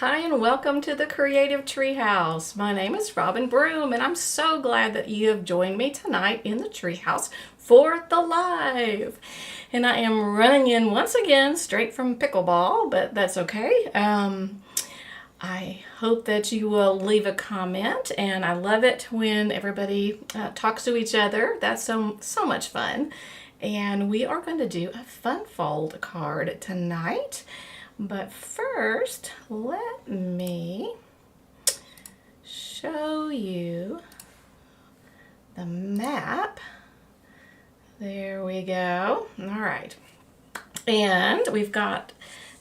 Hi and welcome to the Creative Treehouse. My name is Robin Broom and I'm so glad that you have joined me tonight in the treehouse for the live. And I am running in once again straight from pickleball, but that's okay. I hope that you will leave a comment, and I love it when everybody talks to each other. That's so much fun. And we are going to do a fun fold card tonight. But first, let me show you the map. There we go. All right. And we've got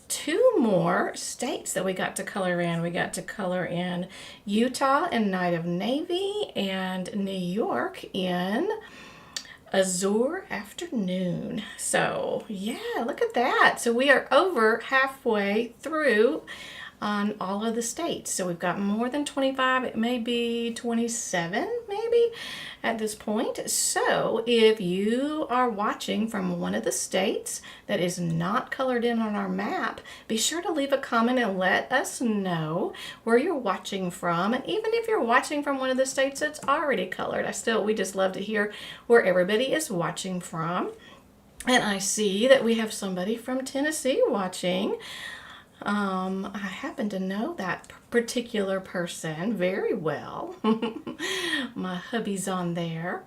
two more states that we got to color in. We got to color in Utah in Night of Navy and New York in Azure Afternoon. So yeah, look at that. So we are over halfway through on all of the states. So we've got more than 25, it may be 27 maybe at this point. So if you are watching from one of the states that is not colored in on our map, be sure to leave a comment and let us know where you're watching from. And even if you're watching from one of the states that's already colored, we just love to hear where everybody is watching from. And I see that we have somebody from Tennessee watching. I happen to know that particular person very well. My hubby's on there.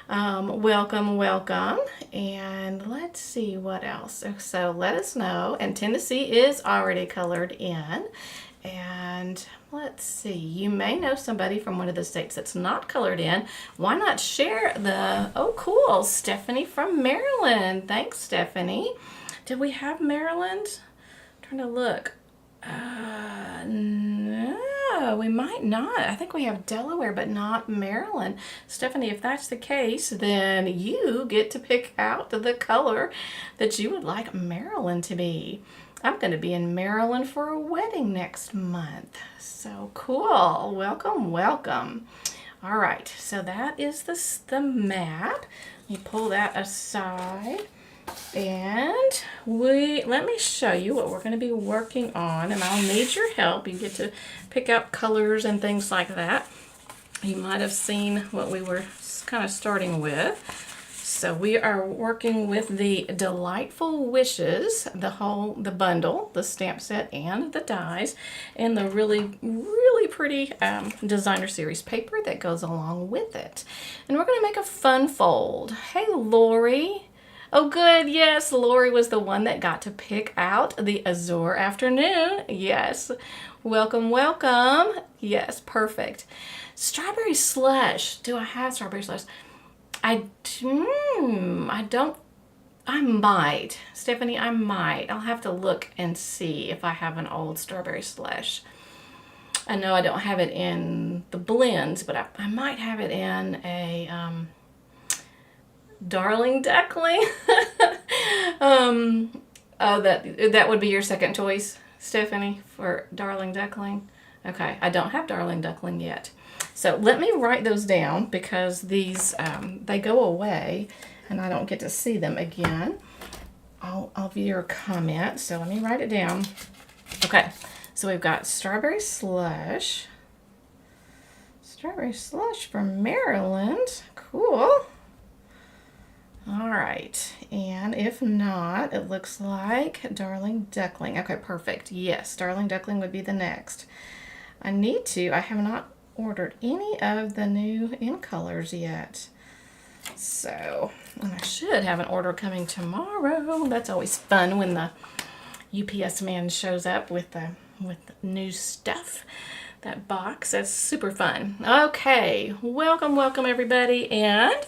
Welcome. And let's see what else. So let us know. And Tennessee is already colored in. And let's see, you may know somebody from one of the states that's not colored in. Why not share oh cool, Stephanie from Maryland. Thanks, Stephanie. Did we have Maryland? Trying to look. No, we might not. I think we have Delaware, but not Maryland. Stephanie, if that's the case, then you get to pick out the color that you would like Maryland to be. I'm going to be in Maryland for a wedding next month. So cool. Welcome. All right, so that is the map. You pull that aside. And let me show you what we're going to be working on, and I'll need your help. You get to pick out colors and things like that. You might have seen what we were kind of starting with. So we are working with the Delightful Wishes, the bundle, the stamp set, and the dies, and the really pretty designer series paper that goes along with it. And we're going to make a fun fold. Hey, Lori. Oh, good. Yes, Lori was the one that got to pick out the Azure Afternoon. Yes. Welcome. Yes, perfect. Strawberry slush. Do I have strawberry slush? I don't. I might. Stephanie, I might. I'll have to look and see if I have an old strawberry slush. I know I don't have it in the blends, but I might have it in a Darling Duckling. Oh, that would be your second choice, Stephanie, for Darling Duckling. Okay, I don't have Darling Duckling yet. So let me write those down because these, they go away and I don't get to see them again. I'll view your comment, so let me write it down. Okay, so we've got Strawberry Slush. Strawberry Slush from Maryland. Cool. All right, and if not, it looks like Darling Duckling. Okay, perfect. Yes, Darling Duckling would be the next. I have not ordered any of the new in colors yet. So, and I should have an order coming tomorrow. That's always fun when the UPS man shows up with new stuff. That box, that's super fun. Okay, welcome everybody, and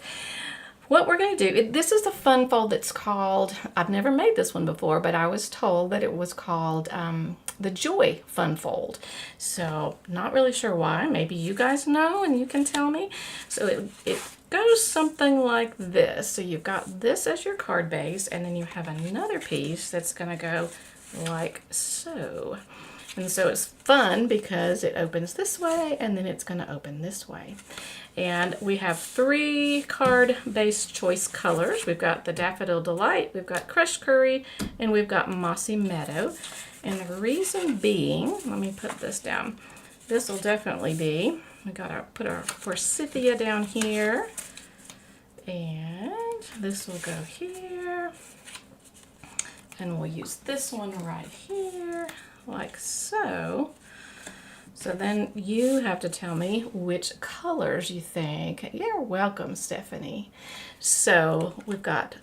what we're going to do, this is the fun fold that's called, I've never made this one before, but I was told that it was called the Joy Fun Fold. So not really sure why. Maybe you guys know and you can tell me. So it goes something like this. So you've got this as your card base, and then you have another piece that's going to go like so. And so it's fun because it opens this way and then it's going to open this way. And we have 3 card-based choice colors. We've got the Daffodil Delight, we've got Crushed Curry, and we've got Mossy Meadow. And the reason being, let me put this down. This will definitely be, we gotta put our forsythia down here. And this will go here. And we'll use this one right here, like so. So then you have to tell me which colors you think. You're welcome, Stephanie. So we've got,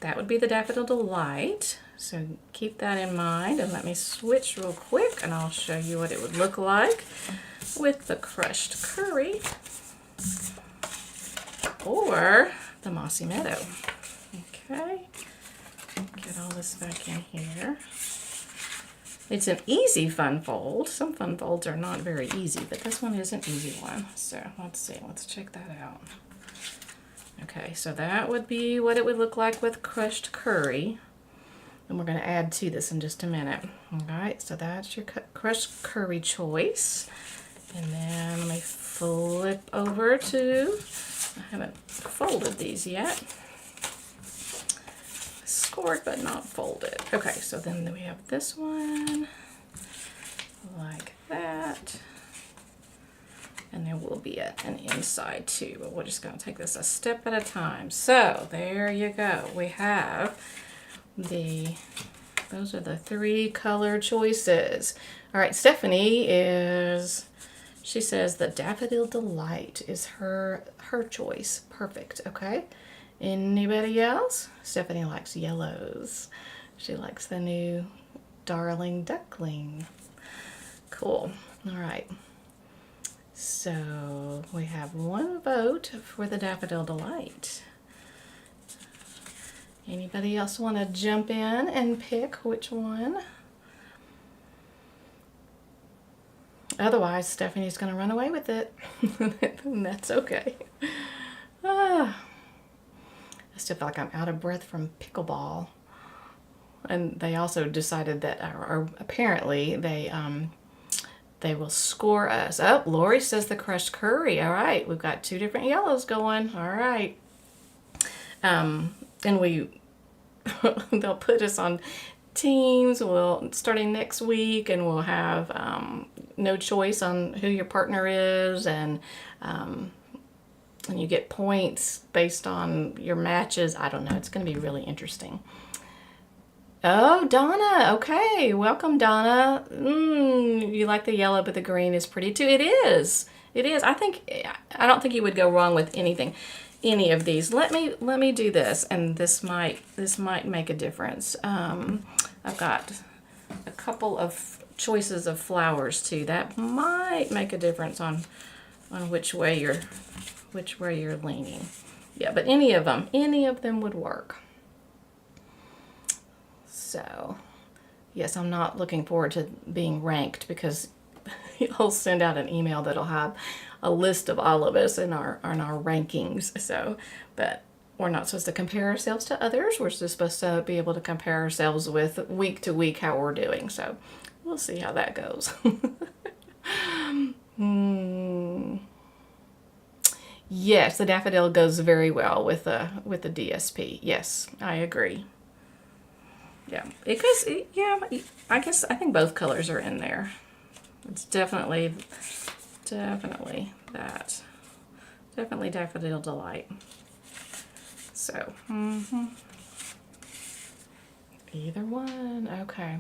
that would be the Daffodil Delight. So keep that in mind, and let me switch real quick and I'll show you what it would look like with the crushed curry or the Mossy Meadow. Okay, get all this back in here. It's an easy fun fold. Some fun folds are not very easy, but this one is an easy one. So let's see, let's check that out. Okay, so that would be what it would look like with crushed curry. And we're going to add to this in just a minute. All right, so that's your crushed curry choice. And then let me flip over to, I haven't folded these yet. Scored but not folded. Okay, so then we have this one like that. And there will be an inside too, but we're just going to take this a step at a time. So there you go. We have those are the 3 color choices. All right, Stephanie she says the Daffodil Delight is her choice. Perfect, okay. Anybody else? Stephanie likes yellows. She likes the new Darling Duckling. Cool. All right. So we have 1 vote for the Daffodil Delight. Anybody else want to jump in and pick which one? Otherwise, Stephanie's going to run away with it. And that's okay. I still feel like I'm out of breath from pickleball. And they also decided that, or apparently, they will score us. Oh, Lori says the crushed curry. All right, we've got 2 different yellows going. All right. And they'll put us on teams starting next week, and we'll have no choice on who your partner is, and you get points based on your matches. I don't know. It's going to be really interesting. Oh, Donna. Okay. Welcome, Donna. You like the yellow, but the green is pretty too. It is. It is. I don't think you would go wrong with any of these. Let me do this, and this might make a difference. I've got a couple of choices of flowers too. That might make a difference on which way you're leaning. Yeah, but any of them would work. So, yes, I'm not looking forward to being ranked, because you'll send out an email that'll have a list of all of us in our rankings. So, but we're not supposed to compare ourselves to others. We're just supposed to be able to compare ourselves with week to week how we're doing. So we'll see how that goes. Yes, the daffodil goes very well with the DSP. Yes, I agree. Yeah, it goes. Yeah, I think both colors are in there. It's definitely that. Definitely Daffodil Delight. So, either one. Okay.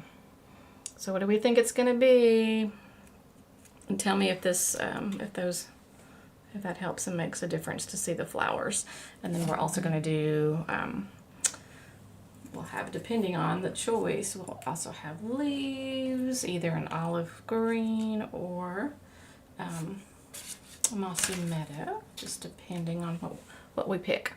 So what do we think it's going to be? And tell me if that helps and makes a difference to see the flowers. And then we're also going to do, we'll have, depending on the choice, we'll also have leaves, either an olive green or a mossy meadow, just depending on what we pick.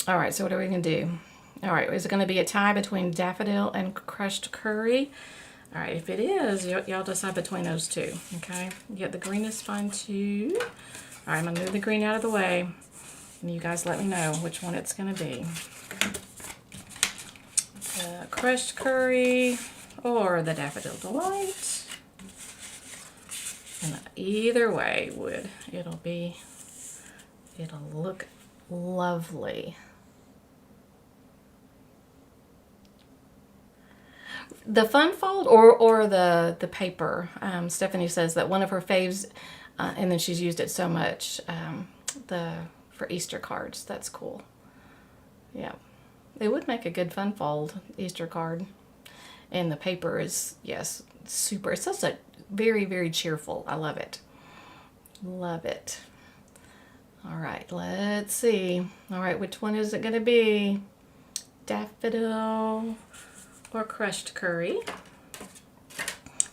All right, so what are we going to do? All right, is it going to be a tie between daffodil and crushed curry? All right, if it is, y'all decide between those two, okay? Yeah, the green is fine too. All right, I'm going to move the green out of the way, and you guys let me know which one it's going to be. The crushed curry or the Daffodil Delight. And either way it'll look lovely. The fun fold or the paper. Stephanie says that one of her faves, and then she's used it so much, for Easter cards. That's cool. Yeah. It would make a good fun fold Easter card. And the paper is, yes, super. It's such a very, very cheerful. I love it. Love it. All right, let's see. All right, which one is it going to be? Daffodil or crushed curry?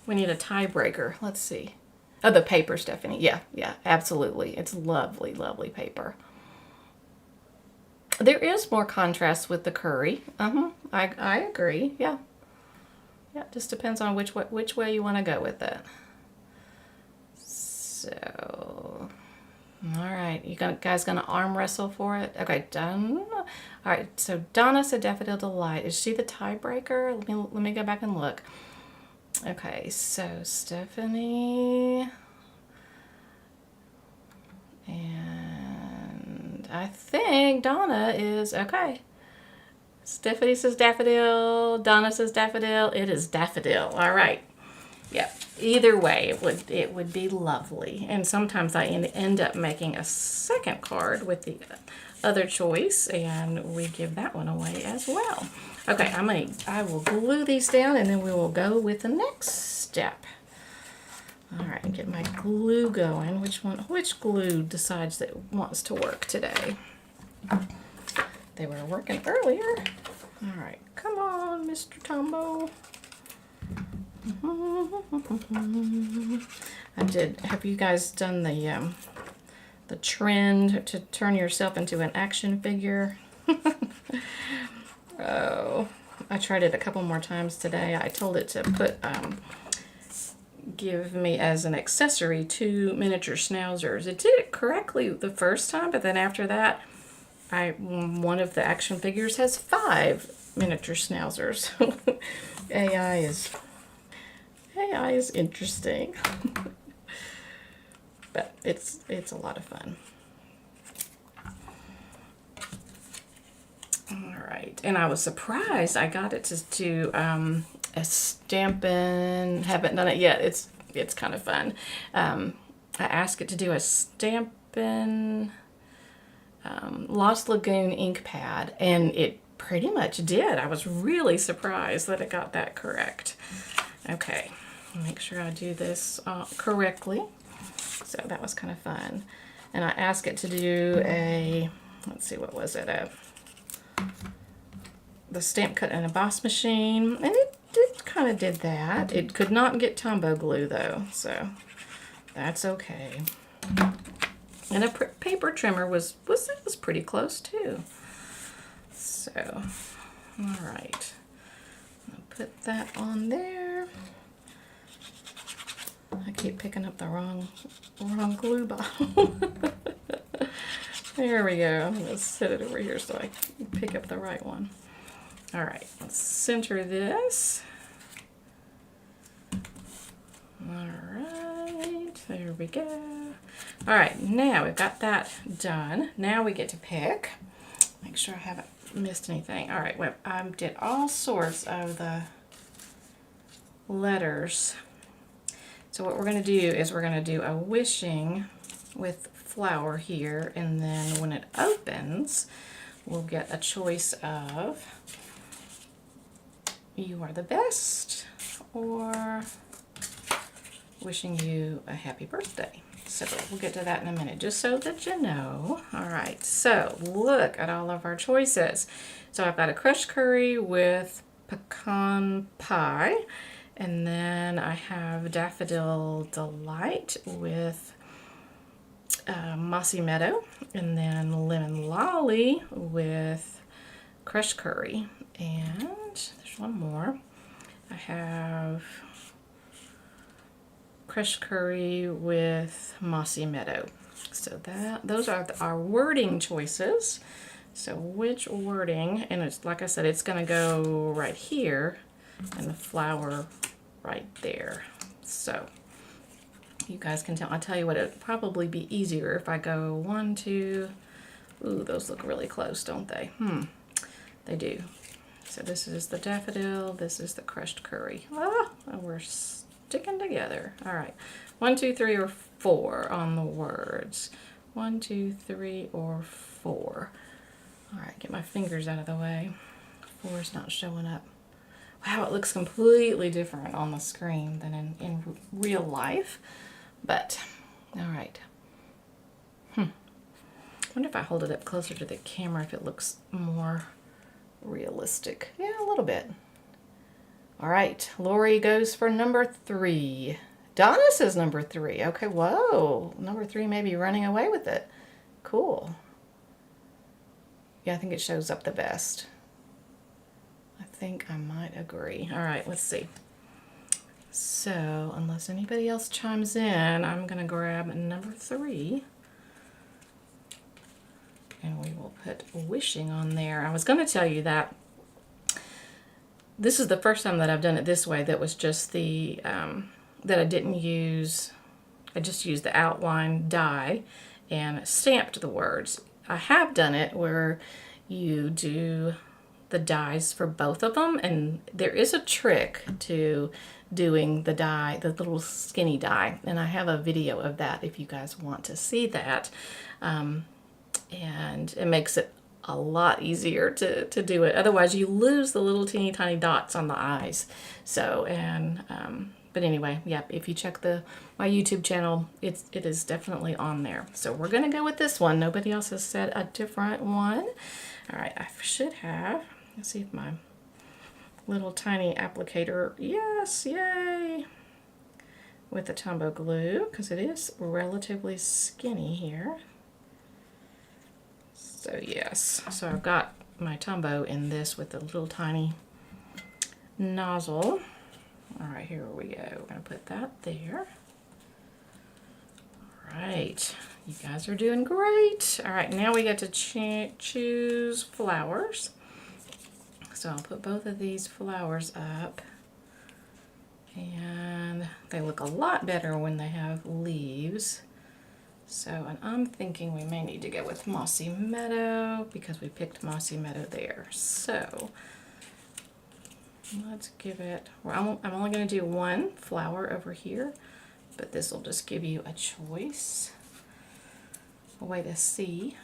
We need a tiebreaker. Let's see. Oh, the paper, Stephanie. Yeah, absolutely. It's lovely, lovely paper. There is more contrast with the curry. I agree. Yeah. Yeah, it just depends on which way you want to go with it. So, all right. You guys gonna arm wrestle for it? Okay, done. All right. So Donna said Daffodil Delight. Is she the tiebreaker? Let me go back and look. Okay, so Stephanie and I think Donna is okay. Stephanie says Daffodil. Donna says Daffodil. It is Daffodil. All right. Yep. Either way, it would be lovely. And sometimes I end up making a second card with the other choice, and we give that one away as well. Okay, I will glue these down, and then we will go with the next step. All right, get my glue going. Which glue decides that it wants to work today? They were working earlier. All right, come on, Mr. Tombo. Have you guys done the trend to turn yourself into an action figure? Oh, I tried it a couple more times today. I told it to give me as an accessory 2 miniature schnauzers. It did it correctly the first time, but then after that, one of the action figures has 5 miniature schnauzers. AI is interesting, but it's a lot of fun. All right, and I was surprised I got it to a Stampin'. Haven't done it yet. It's kind of fun. I asked it to do a Stampin' Lost Lagoon ink pad, and it pretty much did. I was really surprised that it got that correct. Okay, make sure I do this correctly. So that was kind of fun. And I asked it to do let's see, what was it? The stamp cut and emboss machine, and it kind of did that. It could not get Tombow glue though, so that's okay. And a paper trimmer was pretty close too. So, all right, I'll put that on there. I keep picking up the wrong glue bottle. There we go. I'm gonna set it over here so I can pick up the right one. All right, let's center this. All right, there we go. All right, now we've got that done. Now we get to pick. Make sure I haven't missed anything. All right, well, I did all sorts of the letters. So what we're going to do is we're going to do a wishing with flower here, and then when it opens, we'll get a choice of "You are the best" or "Wishing you a happy birthday." So we'll get to that in a minute, just so that you know. All right, so look at all of our choices. So I've got a crushed curry with pecan pie, and then I have Daffodil Delight with Mossy Meadow, and then Lemon Lolly with crushed curry. And there's one more. I have crushed curry with Mossy Meadow. So those are our wording choices. So which wording, and it's like I said, it's going to go right here, and the flower right there. So you guys can tell. I'll tell you what, it'd probably be easier if I go 1, 2. Ooh, those look really close, don't they? They do. So this is the daffodil, this is the crushed curry. Ah, we're sticking together. All right, 1, 2, 3, or 4 on the words. 1, 2, 3, or 4. All right, get my fingers out of the way. 4 is not showing up. Wow, it looks completely different on the screen than in real life. But, all right. I wonder if I hold it up closer to the camera if it looks more realistic. Yeah, a little bit. All right, Lori goes for number 3. Donna says number 3. Okay, whoa. Number 3 may be running away with it. Cool. Yeah, I think it shows up the best. I think I might agree. All right, let's see. So, unless anybody else chimes in, I'm going to grab number 3. And we will put wishing on there. I was going to tell you that this is the first time that I've done it this way. That was just the, that I didn't use, I just used the outline die and stamped the words. I have done it where you do the dies for both of them, and there is a trick to doing the die, the little skinny die, and I have a video of that if you guys want to see that. And it makes it a lot easier to do it. Otherwise you lose the little teeny tiny dots on the eyes. So, and but anyway, yeah, if you check my YouTube channel, it is definitely on there. So we're gonna go with this one. Nobody else has said a different one. All right, I should have, let's see if my little tiny applicator, yes, yay, with the Tombow glue, because it is relatively skinny here. So yes, so I've got my Tombow in this with a little tiny nozzle. All right, here we go. We're gonna put that there. All right, you guys are doing great. All right, now we get to choose flowers. So I'll put both of these flowers up, and they look a lot better when they have leaves. So, and I'm thinking we may need to go with Mossy Meadow because we picked Mossy Meadow there. So, let's give it, well, I'm only going to do one flower over here, but this will just give you a choice, a way to see.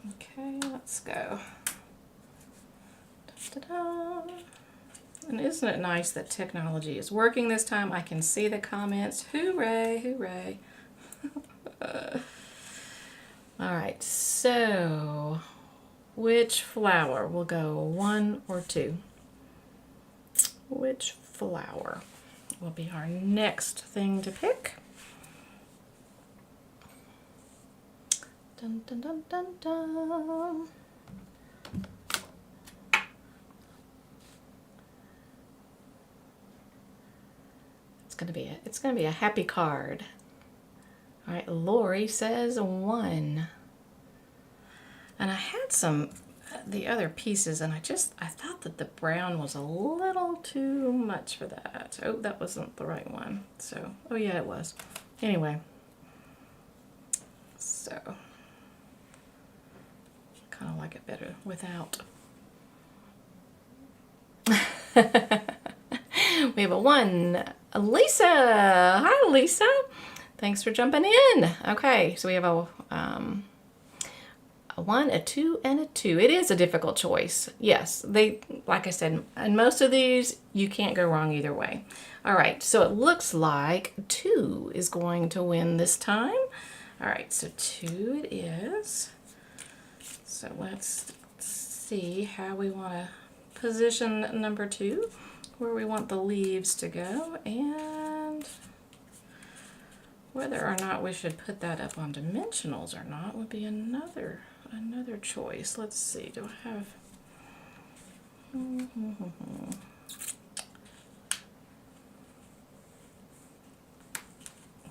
Okay, let's go. Ta-da! And isn't it nice that technology is working this time? I can see the comments. Hooray, hooray. All right, so which flower will go 1 or 2? Which flower will be our next thing to pick? Dun, dun, dun, dun, dun. It's gonna be a happy card. All right, Lori says 1. And I had some the other pieces, and I thought that the brown was a little too much for that. Oh, that wasn't the right one. So, oh yeah, it was. Anyway, so kind of like it better without. We have a 1. Lisa. Hi, Lisa. Thanks for jumping in. Okay, so we have a 1, a 2, and a 2. It is a difficult choice. Yes, like I said, in most of these, you can't go wrong either way. All right, so it looks like 2 is going to win this time. All right, so 2 it is. So let's see how we want to position number 2, where we want the leaves to go, and whether or not we should put that up on dimensionals or not would be another choice. Let's see, do I have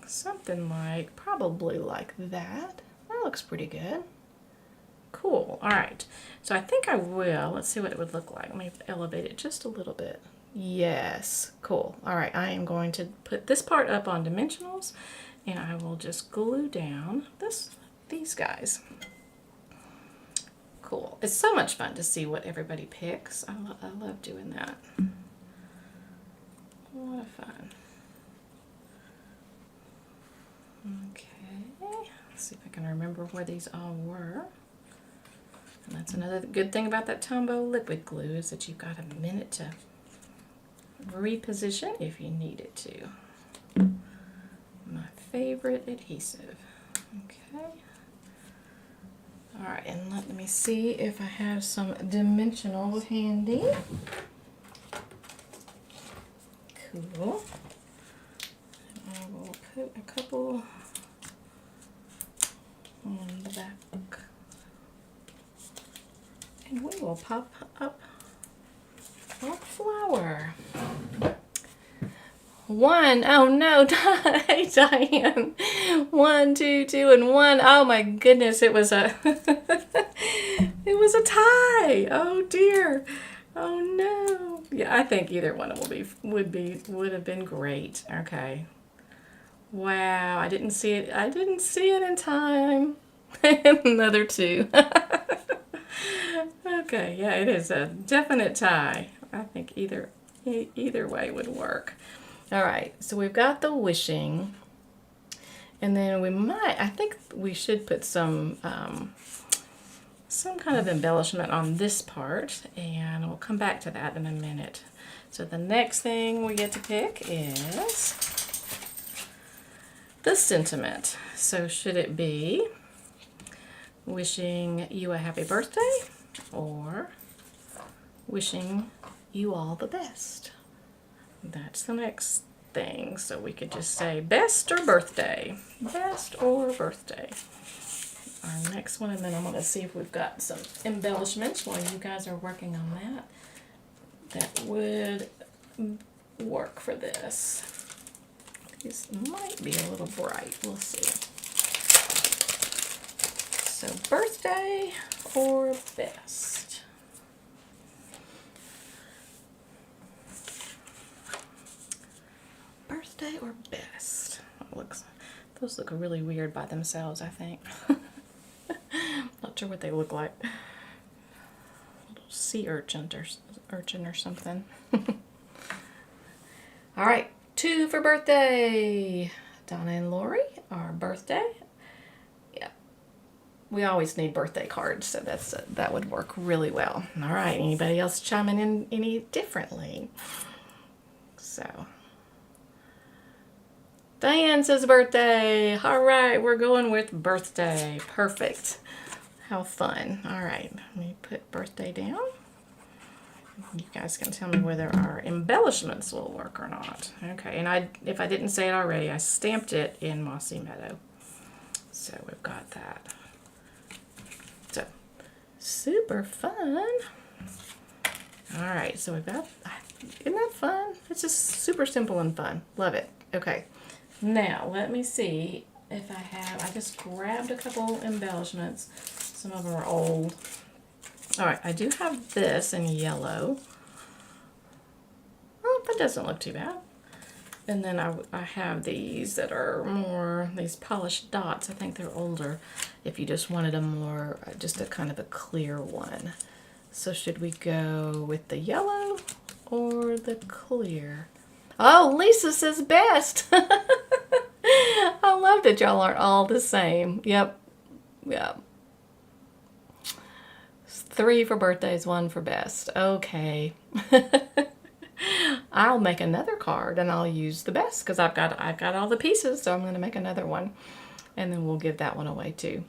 something like, probably like that. That looks pretty good. Cool. All right, so I think I will. Let's see what it would look like. Let me elevate it just a little bit. Yes, cool. All right, I am going to put this part up on dimensionals, and I will just glue down these guys. cool. It's so much fun to see what everybody picks. I love doing that. A lot of fun. Okay, let's see if I can remember where these all were. And that's another good thing about that Tombow liquid glue is that you've got a minute to reposition if you need it to. My favorite adhesive. Okay. All right, and let me see if I have some dimensionals handy. Cool. I will put a couple on the back. And we will pop up our flower. One, oh no, hey Diane. 1, 2, 2, and 1. Oh my goodness, it was a it was a tie. Oh dear. Oh no. Yeah, I think either one would have been great. Okay. Wow, I didn't see it. I didn't see it in time. Another 2. Okay, yeah, it is a definite tie. I think either way would work. All right, so we've got the wishing, and then I think we should put some kind of embellishment on this part, and we'll come back to that in a minute. So the next thing we get to pick is the sentiment. So should it be wishing you a happy birthday or wishing you all the best? That's the next thing. So we could just say best or birthday. Best or birthday. Our next one, and then I'm going to see if we've got some embellishments while you guys are working on that would work for this. These might be a little bright. We'll see. So birthday or best. Birthday or best. Those look really weird by themselves, I think. Not sure what they look like. A little sea urchin or something. All right, 2 for birthday. Donna and Lori, our birthday. Yeah, we always need birthday cards, so that would work really well. All right, anybody else chiming in any differently? So Diane says birthday. All right, we're going with birthday. Perfect. How fun. All right, let me put birthday down. You guys can tell me whether our embellishments will work or not. Okay, and if I didn't say it already, I stamped it in Mossy Meadow. So we've got that. So, super fun. All right, so we've got, isn't that fun? It's just super simple and fun. Love it. Okay. Now, let me see if I just grabbed a couple embellishments. Some of them are old. All right, I do have this in yellow. Oh, that doesn't look too bad. And then I have these that are more, these polished dots. I think they're older if you just wanted a more, just a kind of a clear one. So should we go with the yellow or the clear? Oh, Lisa says best. I love that y'all aren't all the same. Yep. Yep. 3 for birthdays, 1 for best. Okay. I'll make another card and I'll use the best because I've got all the pieces, so I'm going to make another one. And then we'll give that one away too.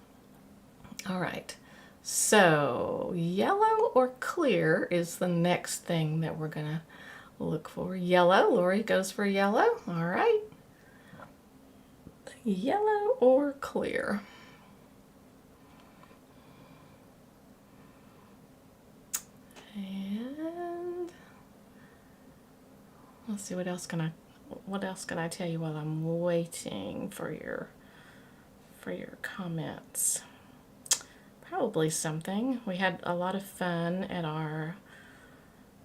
All right. So, yellow or clear is the next thing that we're going to look for. Yellow. Lori goes for yellow. All right. Yellow or clear. And let's see, what else can I tell you while I'm waiting for your comments? Probably something. We had a lot of fun at our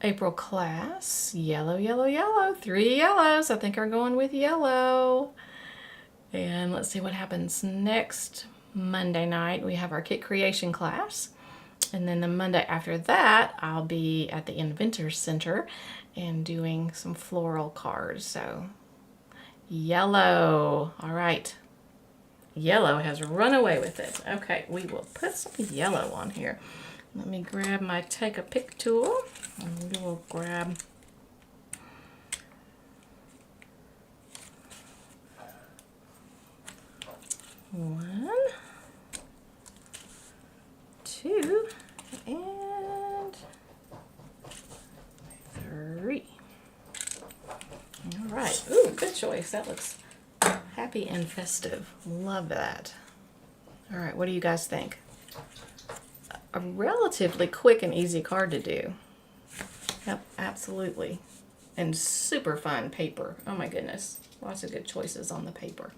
April class. Yellow, yellow, yellow. 3 yellows. I think are going with yellow. And let's see what happens next Monday night. We have our kit creation class. And then the Monday after that, I'll be at the Inventor Center and doing some floral cards. So yellow. All right. Yellow has run away with it. Okay, we will put some yellow on here. Let me grab my take a pick tool, and we will grab one, two, and three. All right. Ooh, good choice. That looks happy and festive. Love that. All right, what do you guys think? A relatively quick and easy card to do. Yep, absolutely. And super fun paper. Oh my goodness. Lots of good choices on the paper.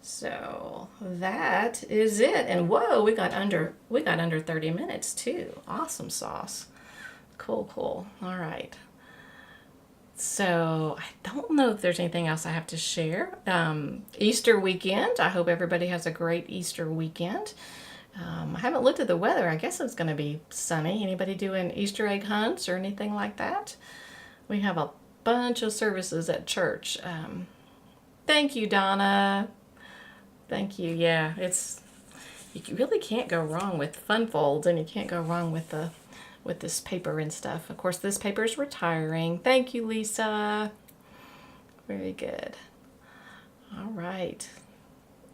So that is it. And whoa, we got under 30 minutes too. Awesome sauce. Cool, cool. All right. So I don't know if there's anything else I have to share. Easter weekend. I hope everybody has a great Easter weekend. I haven't looked at the weather. I guess it's going to be sunny. Anybody doing Easter egg hunts or anything like that? We have a bunch of services at church. Thank you, Donna. Thank you. Yeah, you really can't go wrong with fun folds, and you can't go wrong with this paper and stuff. Of course, this paper is retiring. Thank you, Lisa. Very good. All right.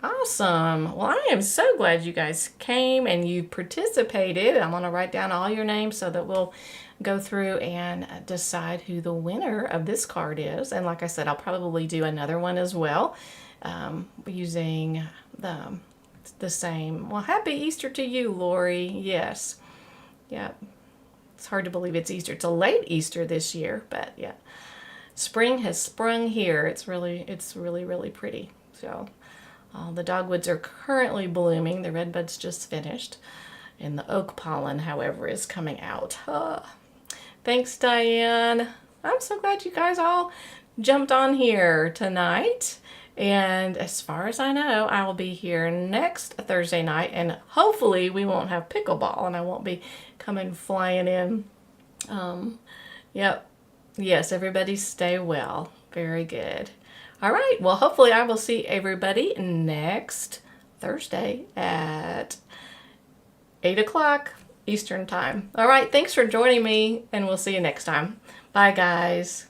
Awesome. Well, I am so glad you guys came and you participated. I'm going to write down all your names so that we'll go through and decide who the winner of this card is. And like I said, I'll probably do another one as well, using the same. Well, happy Easter to you, Lori. Yes. Yeah. It's hard to believe it's Easter. It's a late Easter this year, but yeah. Spring has sprung here. It's really, really pretty. So the dogwoods are currently blooming. The redbuds just finished. And the oak pollen, however, is coming out. Thanks, Diane. I'm so glad you guys all jumped on here tonight. And as far as I know, I will be here next Thursday night. And hopefully we won't have pickleball and I won't be coming flying in. Yep. Yes, everybody stay well. Very good. All right. Well, hopefully I will see everybody next Thursday at 8 o'clock Eastern time. All right. Thanks for joining me, and we'll see you next time. Bye, guys.